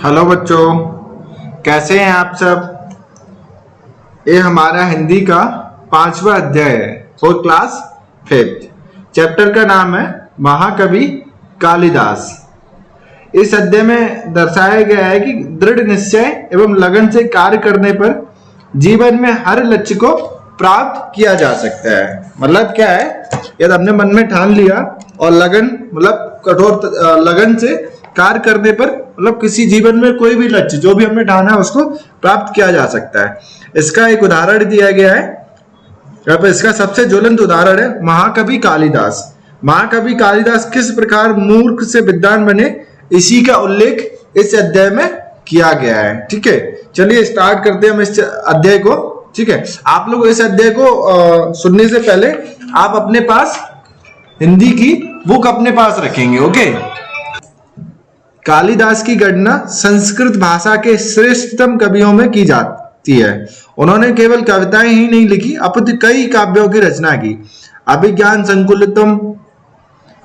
Hello बच्चों, कैसे हैं आप सब। ये हमारा हिंदी का 5वां अध्याय है, फोर्थ क्लास 5th। चैप्टर का नाम है महाकवि कालिदास। इस अध्याय में दर्शाया गया है कि दृढ़ निश्चय एवं लगन से कार्य करने पर जीवन में हर लक्ष्य को प्राप्त किया जा सकता है। मतलब क्या है, यदि हमने मन में ठान लिया और लगन मतलब कठोर लगन से कार्य करने पर मतलब किसी जीवन में कोई भी लक्ष्य जो भी हमने ठाना है उसको प्राप्त किया जा सकता है। इसका एक उदाहरण दिया गया है यहाँ पे। इसका सबसे ज्वलंत उदाहरण है महाकवि कालिदास। महाकवि कालिदास किस प्रकार मूर्ख से विद्वान बने, इसी का उल्लेख इस अध्याय में किया गया है। ठीक है, चलिए स्टार्ट करते हैं हम इस अध्याय को। ठीक है, आप लोग इस अध्याय को सुनने से पहले आप अपने पास हिंदी की बुक अपने पास रखेंगे। ओके। कालिदास की गणना संस्कृत भाषा के श्रेष्ठतम कवियों में की जाती है। उन्होंने केवल कविताएं ही नहीं लिखी, अपितु कई काव्यों की रचना की। अभिज्ञान संकुलितम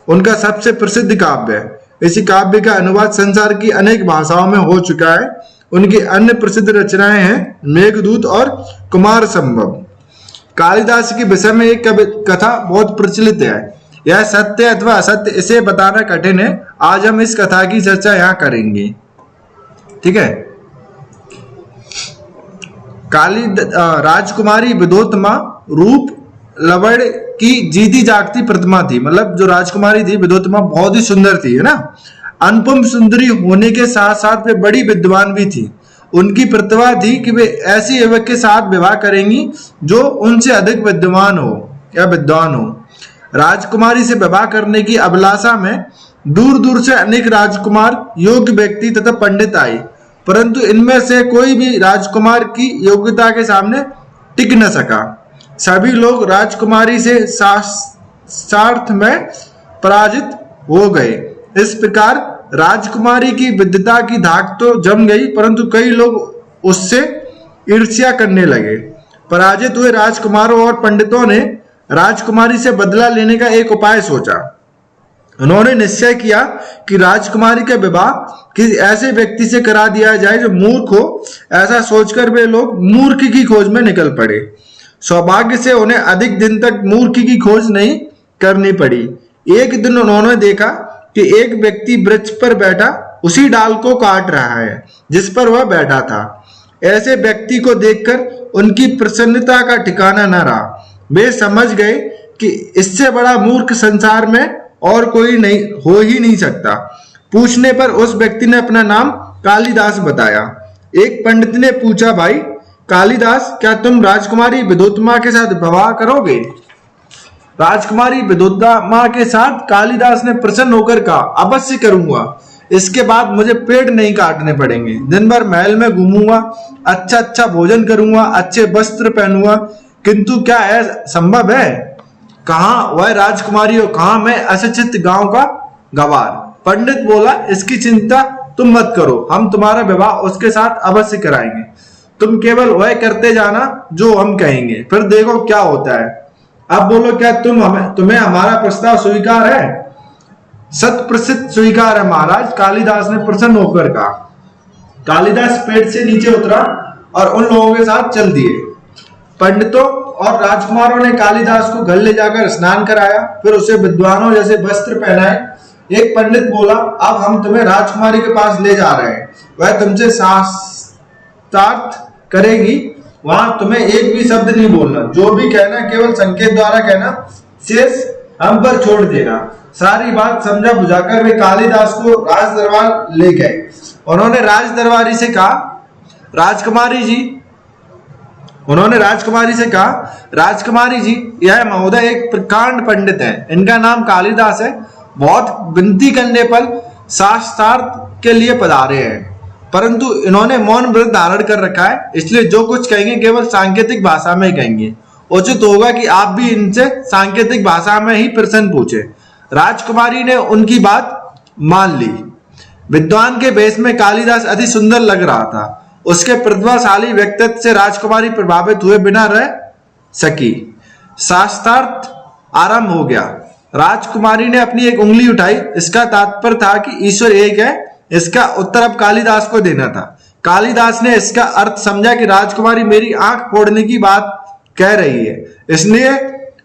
उनका सबसे प्रसिद्ध काव्य है। इसी काव्य का अनुवाद संसार की अनेक भाषाओं में हो चुका है। उनकी अन्य प्रसिद्ध रचनाएं हैं मेघदूत और कुमार संभव। कालिदास के विषय में एक कथा बहुत प्रचलित है। यह सत्य अथवा असत्य इसे बताना कठिन है। आज हम इस कथा की चर्चा यहाँ करेंगे। ठीक है। राजकुमारी विद्योत्तमा रूप लवण की जीती जागती प्रतिमा थी। मतलब जो राजकुमारी थी विद्योत्तमा बहुत ही सुंदर थी, है ना। अनुपम सुंदरी होने के साथ साथ वे बड़ी विद्वान भी थी। उनकी प्रतिभा थी कि वे ऐसी युवक के साथ विवाह करेंगी जो उनसे अधिक विद्वान हो या विद्वान हो। राजकुमारी से विवाह करने की अभिलाषा में दूर दूर से अनेक राजकुमार, योग्य व्यक्ति तथा पंडित आए, परंतु इनमें से कोई भी राजकुमार की योग्यता के सामने टिक न सका। सभी लोग राजकुमारी से शास्त्रार्थ में पराजित हो गए। इस प्रकार राजकुमारी की विद्वता की धाक तो जम गई, परंतु कई लोग उससे ईर्ष्या करने लगे। पराजित हुए राजकुमारों और पंडितों ने राजकुमारी से बदला लेने का एक उपाय सोचा। उन्होंने निश्चय किया कि राजकुमारी का विवाह किसी ऐसे व्यक्ति से करा दिया जाए जो मूर्ख हो। ऐसा सोचकर वे लोग मूर्ख की खोज में निकल पड़े। सौभाग्य से उन्हें अधिक दिन तक मूर्ख की खोज नहीं करनी पड़ी। एक दिन उन्होंने देखा कि एक व्यक्ति वृक्ष पर बैठा उसी डाल को काट रहा है जिस पर वह बैठा था। ऐसे व्यक्ति को देखकर उनकी प्रसन्नता का ठिकाना न रहा। वे समझ गए कि इससे बड़ा मूर्ख संसार में और कोई नहीं हो ही नहीं सकता। पूछने पर उस व्यक्ति ने अपना नाम कालिदास बताया। एक पंडित ने पूछा, भाई कालिदास, क्या तुम राजकुमारी विद्योत्तमा के साथ विवाह करोगे? राजकुमारी विद्योत्तमा के साथ कालिदास ने प्रसन्न होकर कहा, अवश्य करूंगा। इसके बाद मुझे पेड़ नहीं काटने पड़ेंगे। दिन भर महल में घूमूंगा, अच्छा अच्छा भोजन करूंगा, अच्छे वस्त्र पहनूंगा। किंतु क्या ऐसा संभव है? कहाँ वह राजकुमारी हो, कहाँ मैं अशिक्षित गांव का गवार। पंडित बोला, इसकी चिंता तुम मत करो, हम तुम्हारा विवाह उसके साथ अवश्य कराएंगे। तुम केवल वह करते जाना जो हम कहेंगे, फिर देखो क्या होता है। अब बोलो, क्या तुम्हें हमारा प्रस्ताव स्वीकार है? शत प्रतिशत स्वीकार है महाराज, कालिदास ने प्रसन्न होकर कहा। कालिदास पेड़ से नीचे उतरा और उन लोगों के साथ चल दिए। पंडितों और राजकुमारों ने कालिदास को घर ले जाकर स्नान कराया, फिर उसे विद्वानों जैसे वस्त्र पहनाए। एक पंडित बोला, अब हम तुम्हें राजकुमारी के पास ले जा रहे हैं। वह तुमसे शास्त्रार्थ करेगी, वहां तुम्हें एक भी शब्द नहीं बोलना। जो भी कहना केवल संकेत द्वारा कहना, शेष हम पर छोड़ देना। सारी बात समझा बुझाकर वे कालिदास को राज दरबार ले गए। उन्होंने राजकुमारी से कहा, राजकुमारी जी, यह महोदय एक प्रकांड पंडित है। इनका नाम कालिदास है। बहुत विनती करने पर शास्त्रार्थ के लिए पधारे हैं, परंतु इन्होंने मौन व्रत धारण कर रखा है, इसलिए जो कुछ कहेंगे केवल सांकेतिक भाषा में कहेंगे। उचित होगा कि आप भी इनसे सांकेतिक भाषा में ही प्रश्न पूछे। राजकुमारी ने उनकी बात मान ली। विद्वान के वेश में कालिदास अति सुंदर लग रहा था। उसके प्रतिभाशाली व्यक्तित्व से राजकुमारी प्रभावित हुए बिना रह सकी। शास्त्रार्थ आरंभ हो गया। राजकुमारी ने अपनी एक उंगली उठाई। इसका तात्पर्य था कि ईश्वर एक है, इसका उत्तर अब कालिदास को देना था। कालिदास ने इसका अर्थ समझा कि राजकुमारी मेरी आंख फोड़ने की बात कह रही है, इसलिए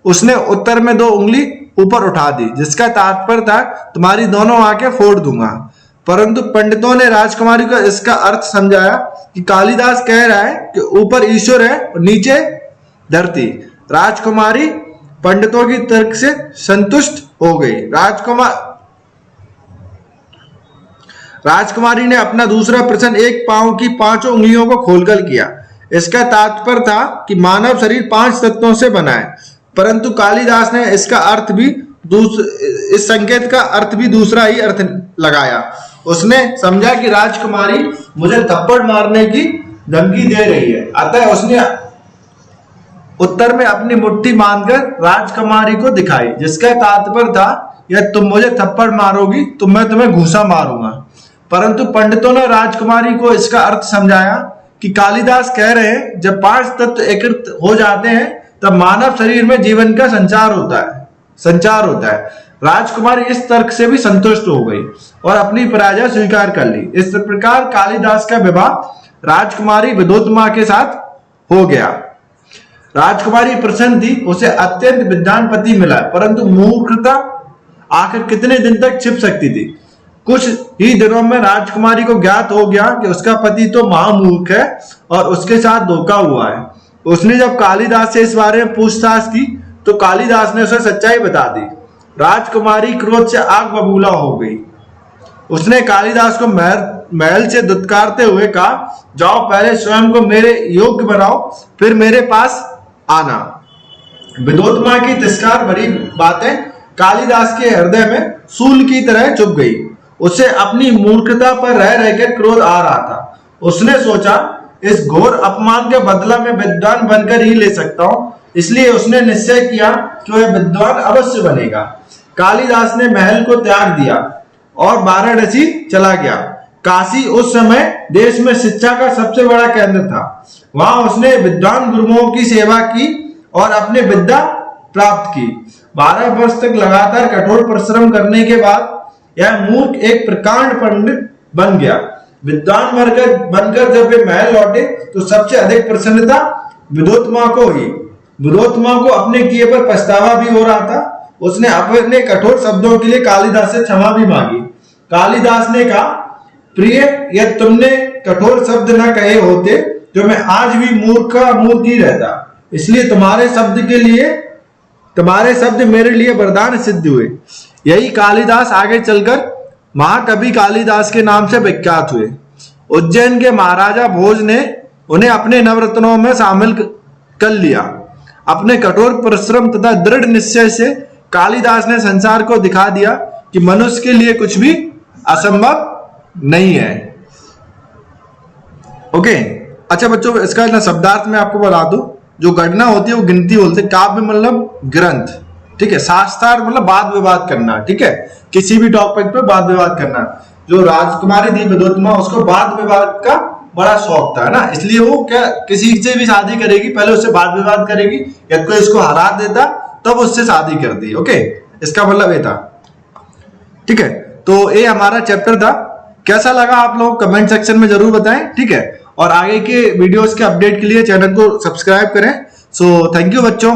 उसने उत्तर में 2 उंगली ऊपर उठा दी, जिसका तात्पर्य था तुम्हारी दोनों आंखें फोड़ दूंगा। परंतु पंडितों ने राजकुमारी को इसका अर्थ समझाया कि कालिदास कह रहा है कि ऊपर ईश्वर है और नीचे धरती। राजकुमारी पंडितों की तर्क से संतुष्ट हो गई। राजकुमारी ने अपना दूसरा प्रश्न एक पांव की 5 उंगलियों को खोलकर किया। इसका तात्पर्य था कि मानव शरीर 5 तत्वों से बना है। परंतु कालिदास ने इसका अर्थ भी इस संकेत का अर्थ भी दूसरा ही अर्थ लगाया। उसने समझा कि राजकुमारी मुझे थप्पड़ मारने की धमकी दे रही है, अतः उसने उत्तर में अपनी मुट्ठी बांधकर राजकुमारी को दिखाई, जिसका तात्पर्य था यह तुम मुझे थप्पड़ मारोगी तो मैं तुम्हें घूंसा मारूंगा। परंतु पंडितों ने राजकुमारी को इसका अर्थ समझाया कि कालिदास कह रहे हैं जब 5 तत्व एकत्र हो जाते हैं तब मानव शरीर में जीवन का संचार होता है। राजकुमारी इस तर्क से भी संतुष्ट हो गई और अपनी पराजय स्वीकार कर ली। इस प्रकार कालिदास का विवाह राजकुमारी विद्योत्तमा के साथ हो गया। राजकुमारी प्रसन्न थी, उसे अत्यंत विद्वान पति मिला, परंतु मूर्खता आखिर कितने दिन तक छिप सकती थी। कुछ ही दिनों में राजकुमारी को ज्ञात हो गया कि उसका पति तो महामूर्ख है और उसके साथ धोखा हुआ है। उसने जब कालिदास से इस बारे में पूछताछ की तो कालिदास ने उसे सच्चाई बता दी। राजकुमारी क्रोध से आग बबूला हो गई। उसने कालिदास को महल से दुत्कारते हुए कहा, जाओ पहले स्वयं को मेरे योग्य बनाओ, फिर मेरे पास आना। विद्योत्तमा की तिरस्कार भरी बातें कालिदास के हृदय में सूल की तरह चुभ गई। उसे अपनी मूर्खता पर रह रहकर क्रोध आ रहा था। उसने सोचा इस घोर अपमान के बदला मैं विद्वान बनकर ही ले सकता हूं, इसलिए उसने निश्चय किया कि वह विद्वान अवश्य बनेगा। कालिदास ने महल को त्याग दिया और वाराणसी चला गया। काशी उस समय देश में शिक्षा का सबसे बड़ा केंद्र था। वहां उसने विद्वान गुरुओं की सेवा की और अपने विद्या प्राप्त की। 12 वर्ष तक लगातार कठोर परिश्रम करने के बाद यह मूर्ख एक प्रकांड पंडित बन गया। विद्वान बनकर जब वे महल लौटे तो सबसे अधिक प्रसन्नता विद्योत्तमा को हुई। विद्योत्तमा को अपने किए पर पछतावा भी हो रहा था। उसने अपने कठोर शब्दों के लिए कालिदास से क्षमा भी मांगी। कालिदास ने कहा, प्रिय, यदि तुमने कठोर शब्द न कहे होते तो मैं आज भी मूर्ख ही रहता। इसलिए तुम्हारे शब्द मेरे लिए वरदान सिद्ध हुए। यही कालिदास आगे चलकर महाकवि कालिदास के नाम से विख्यात हुए। उज्जैन के महाराजा भोज ने उन्हें अपने नवरत्नों में शामिल कर लिया। अपने कठोर परिश्रम तथा दृढ़ निश्चय से कालिदास ने संसार को दिखा दिया कि मनुष्य के लिए कुछ भी असंभव नहीं है। ओके, अच्छा बच्चों, इसका ना शब्दार्थ मैं आपको बता दूं। जो गणना होती है वो गिनती बोलते हैं। काव्य मतलब ग्रंथ, ठीक है। शास्त्रार्थ मतलब वाद विवाद करना, ठीक है। किसी भी टॉपिक पे वाद विवाद करना। जो राजकुमारी थी विद्योत्तमा, उसको वाद विवाद का बड़ा शौक था ना, इसलिए वो क्या किसी से भी शादी करेगी, पहले उससे वाद विवाद करेगी, या कोई इसको हरा देता तब उससे शादी करती। ओके, इसका मतलब ये था, ठीक है। तो ये हमारा चैप्टर था। कैसा लगा आप लोग कमेंट सेक्शन में जरूर बताएं, ठीक है। और आगे के वीडियोस के अपडेट के लिए चैनल को सब्सक्राइब करें। सो थैंक यू बच्चों।